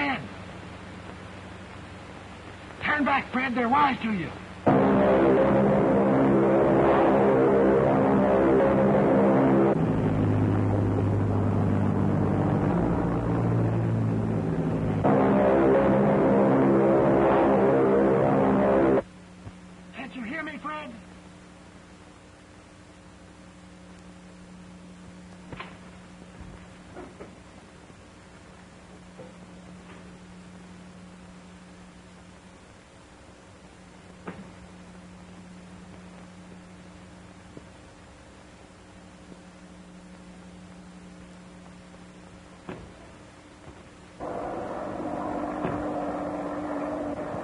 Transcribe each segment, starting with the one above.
friend. Turn back, Fred. They're wise to you. Can't you hear me, Fred?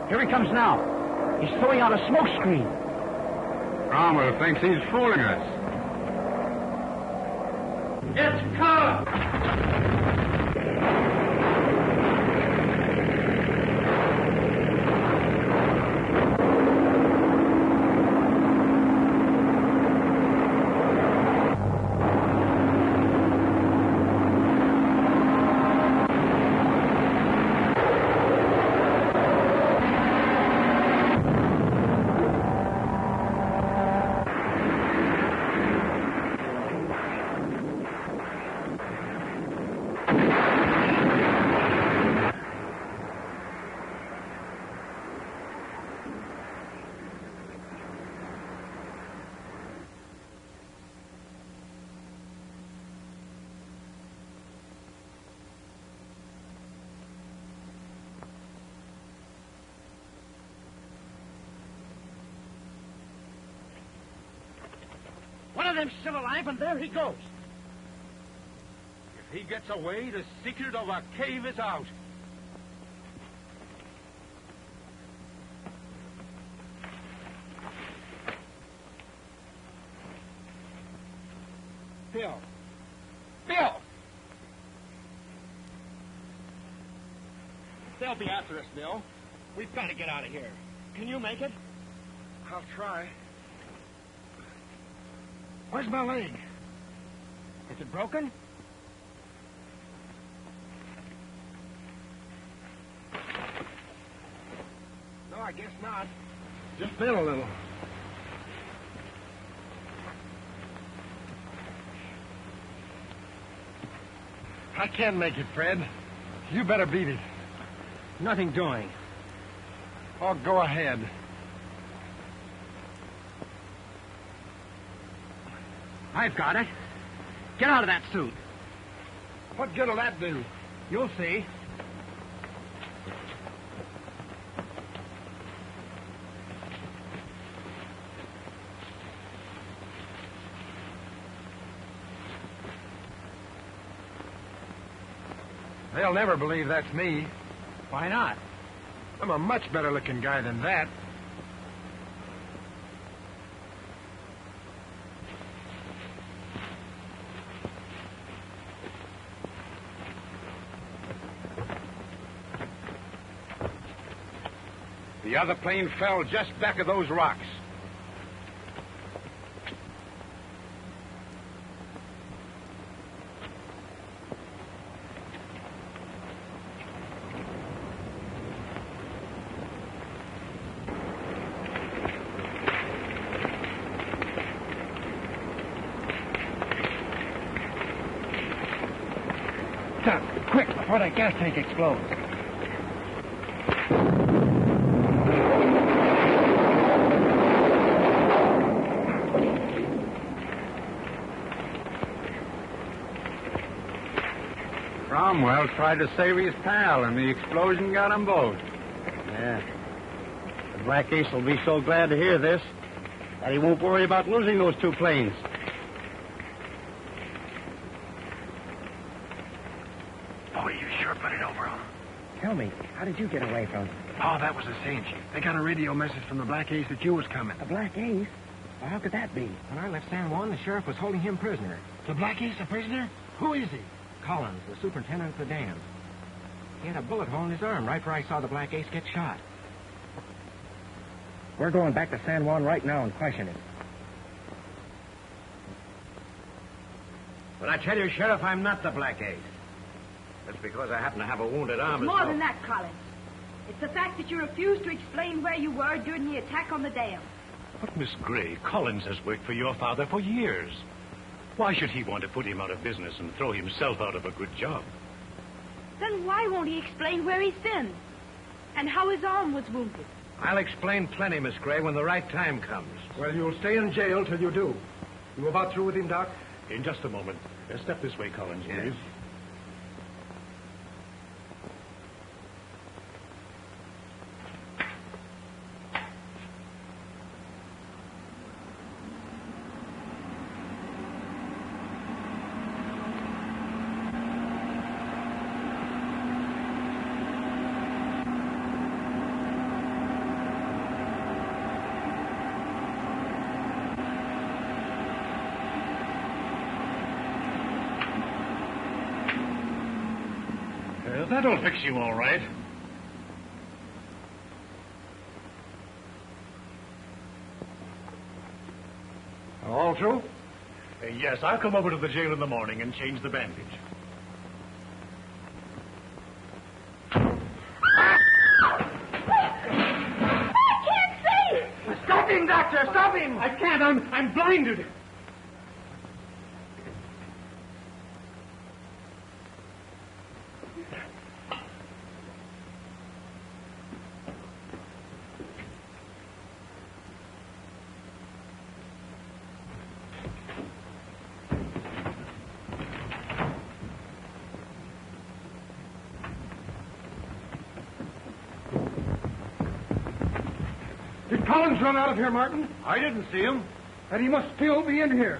Here he comes now. He's throwing out a smoke screen. Cromwell thinks he's fooling us. It's cover! One of them's still alive, and there he goes. If he gets away, the secret of our cave is out. Bill. Bill! They'll be after us, Bill. We've got to get out of here. Can you make it? I'll try. Where's my leg? Is it broken? No, I guess not. Just bent a little. I can make it, Fred. You better beat it. Nothing doing. Oh, go ahead. I've got it. Get out of that suit. What good will that do? You'll see. They'll never believe that's me. Why not? I'm a much better looking guy than that. The other plane fell just back of those rocks. Quick, before that gas tank explodes. Cromwell tried to save his pal, and the explosion got them both. Yeah. The Black Ace will be so glad to hear this that he won't worry about losing those two planes. Oh, you sure put it over them. Tell me, how did you get away from them? Oh, that was a cinch. They got a radio message from the Black Ace that you was coming. The Black Ace? Well, how could that be? When I left San Juan, the sheriff was holding him prisoner. The Black Ace a prisoner? Who is he? Collins, the superintendent of the dam. He had a bullet hole in his arm right where I saw the Black Ace get shot. We're going back to San Juan right now and question him. But I tell you, Sheriff, I'm not the Black Ace. That's because I happen to have a wounded arm. It's more than that, Collins. It's the fact that you refused to explain where you were during the attack on the dam. But, Miss Gray, Collins has worked for your father for years. Why should he want to put him out of business and throw himself out of a good job? Then why won't he explain where he's been? And how his arm was wounded? I'll explain plenty, Miss Gray, when the right time comes. Well, you'll stay in jail till you do. You about through with him, Doc? In just a moment. Step this way, Collins, please. That'll fix you all right. All through? Yes, I'll come over to the jail in the morning and change the bandage. I can't see! Stop him, Doctor! Stop him! I can't. I'm blinded. Did Collins run out of here, Martin? I didn't see him. And he must still be in here.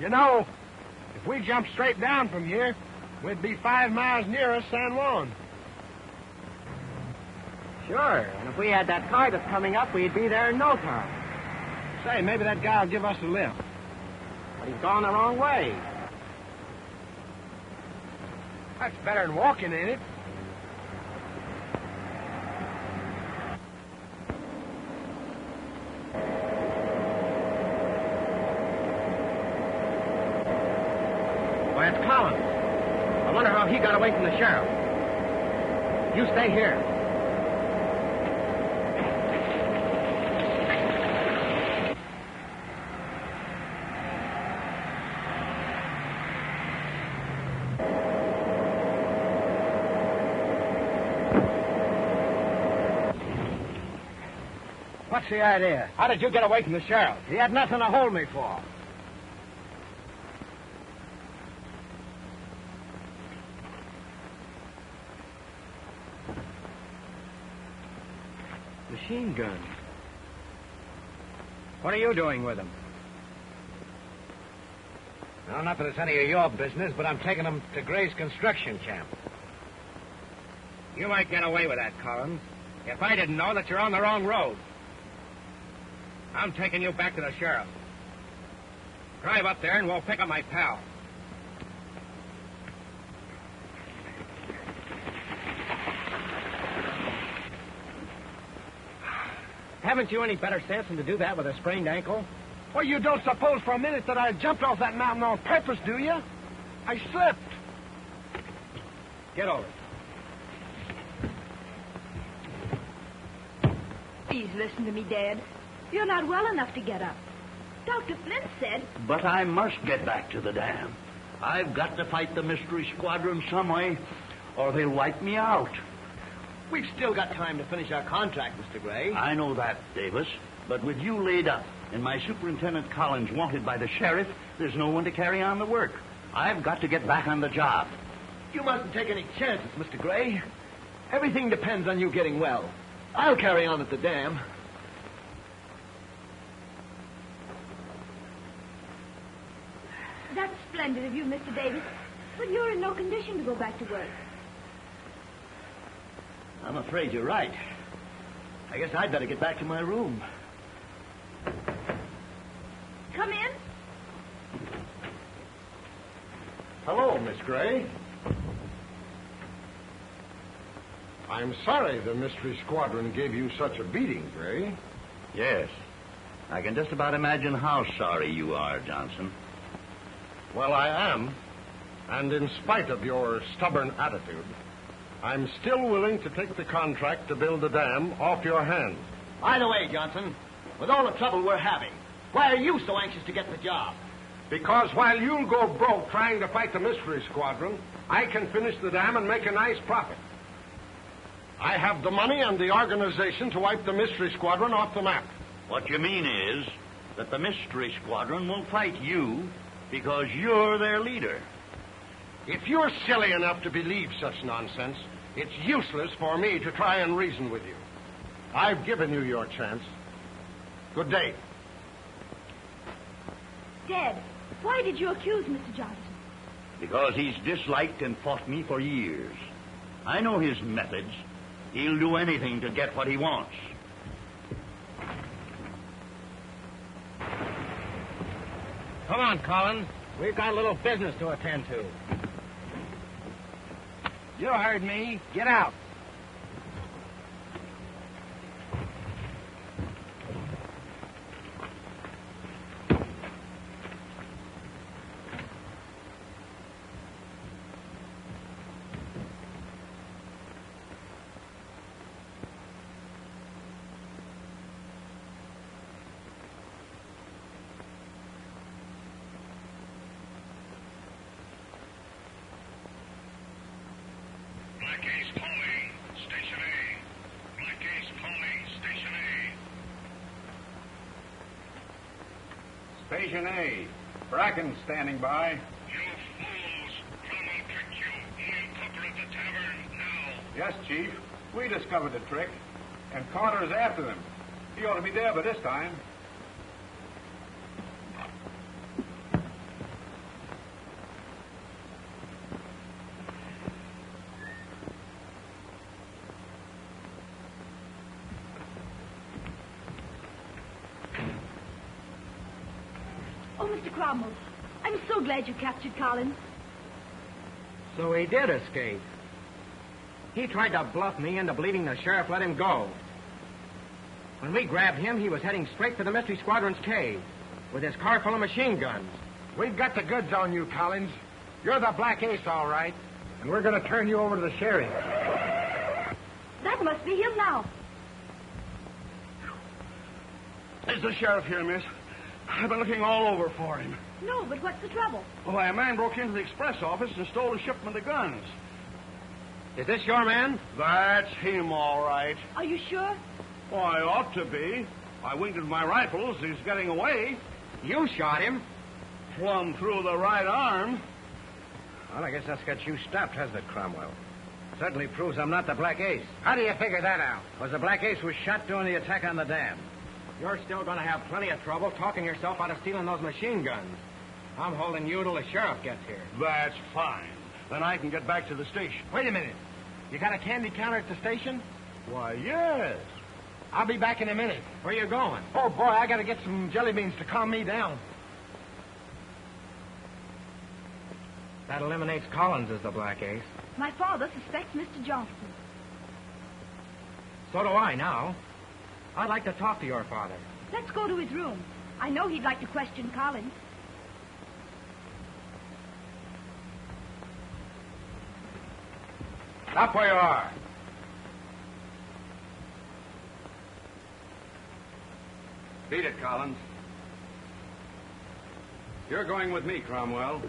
You know, if we jumped straight down from here, we'd be 5 miles nearer San Juan. Sure, and if we had that car that's coming up, we'd be there in no time. Say, maybe that guy will give us a lift. But he's gone the wrong way. That's better than walking, ain't it? Why, it's Collins. I wonder how he got away from the sheriff. You stay here. What's the idea? How did you get away from the sheriff? He had nothing to hold me for. Machine gun. What are you doing with them? Well, not that it's any of your business, but I'm taking them to Gray's construction camp. You might get away with that, Collins, if I didn't know that you're on the wrong road. I'm taking you back to the sheriff. Drive up there and we'll pick up my pal. Haven't you any better sense than to do that with a sprained ankle? Well, you don't suppose for a minute that I jumped off that mountain on purpose, do you? I slipped. Get over. Please listen to me, Dad. You're not well enough to get up. Dr. Flint said... But I must get back to the dam. I've got to fight the mystery squadron some way, or they'll wipe me out. We've still got time to finish our contract, Mr. Gray. I know that, Davis. But with you laid up and my Superintendent Collins wanted by the sheriff, there's no one to carry on the work. I've got to get back on the job. You mustn't take any chances, Mr. Gray. Everything depends on you getting well. I'll carry on at the dam. That's splendid of you, Mr. Davis. But you're in no condition to go back to work. I'm afraid you're right. I guess I'd better get back to my room. Come in. Hello, Miss Gray. I'm sorry the mystery squadron gave you such a beating, Gray. Yes. I can just about imagine how sorry you are, Johnson. Well, I am. And in spite of your stubborn attitude, I'm still willing to take the contract to build the dam off your hands. By the way, Johnson, with all the trouble we're having, why are you so anxious to get the job? Because while you'll go broke trying to fight the mystery squadron, I can finish the dam and make a nice profit. I have the money and the organization to wipe the mystery squadron off the map. What you mean is that the mystery squadron will fight you because you're their leader. If you're silly enough to believe such nonsense, it's useless for me to try and reason with you. I've given you your chance. Good day. Dad, why did you accuse Mr. Johnson? Because he's disliked and fought me for years. I know his methods. He'll do anything to get what he wants. Come on, Collins. We've got a little business to attend to. You heard me. Get out. Black Ace calling. Station A. Black Ace calling. Station A. Station A. Bracken standing by. You fools! Cromwell tricked you. Neil Tupper at the tavern now. Yes, Chief. We discovered the trick. And Carter's after them. He ought to be there by this time. Oh, Mr. Cromwell, I'm so glad you captured Collins. So he did escape. He tried to bluff me into believing the sheriff let him go. When we grabbed him, he was heading straight for the mystery squadron's cave with his car full of machine guns. We've got the goods on you, Collins. You're the Black Ace, all right. And we're going to turn you over to the sheriff. That must be him now. Is the sheriff here, miss? I've been looking all over for him. No, but what's the trouble? Why, a man broke into the express office and stole a shipment of guns. Is this your man? That's him, all right. Are you sure? Why, ought to be. I winked at my rifles. He's getting away. You shot him. Plumb through the right arm. Well, I guess that's got you stopped, hasn't it, Cromwell? Certainly proves I'm not the Black Ace. How do you figure that out? Because the Black Ace was shot during the attack on the dam. You're still going to have plenty of trouble talking yourself out of stealing those machine guns. I'm holding you till the sheriff gets here. That's fine. Then I can get back to the station. Wait a minute. You got a candy counter at the station? Why, yes. I'll be back in a minute. Where you going? Oh, boy, I got to get some jelly beans to calm me down. That eliminates Collins as the Black Ace. My father suspects Mr. Johnson. So do I now. I'd like to talk to your father. Let's go to his room. I know he'd like to question Collins. Stop where you are. Beat it, Collins. You're going with me, Cromwell.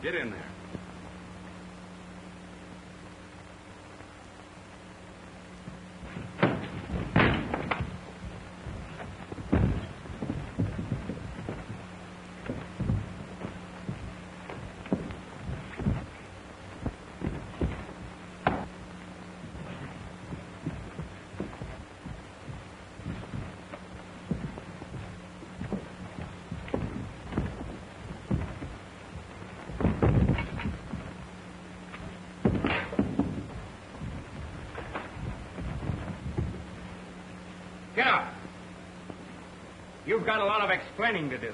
Get in there. Get up. You've got a lot of explaining to do.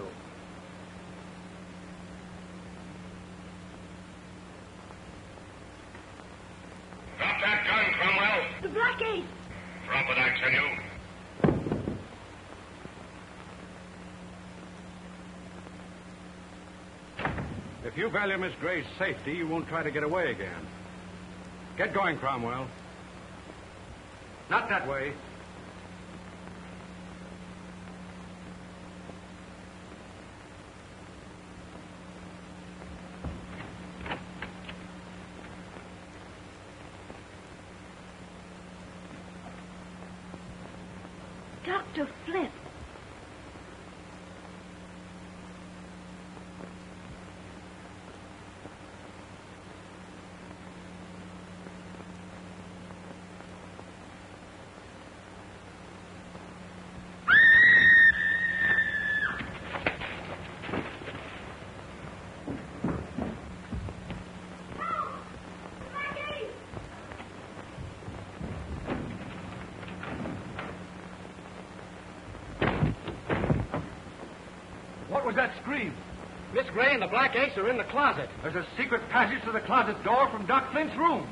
Drop that gun, Cromwell. The Black Ace. Drop it, I tell you. If you value Miss Gray's safety, you won't try to get away again. Get going, Cromwell. Not that way. Dr. Flip. What was that scream? Miss Gray and the Black Ace are in the closet. There's a secret passage to the closet door from Doc Flint's room.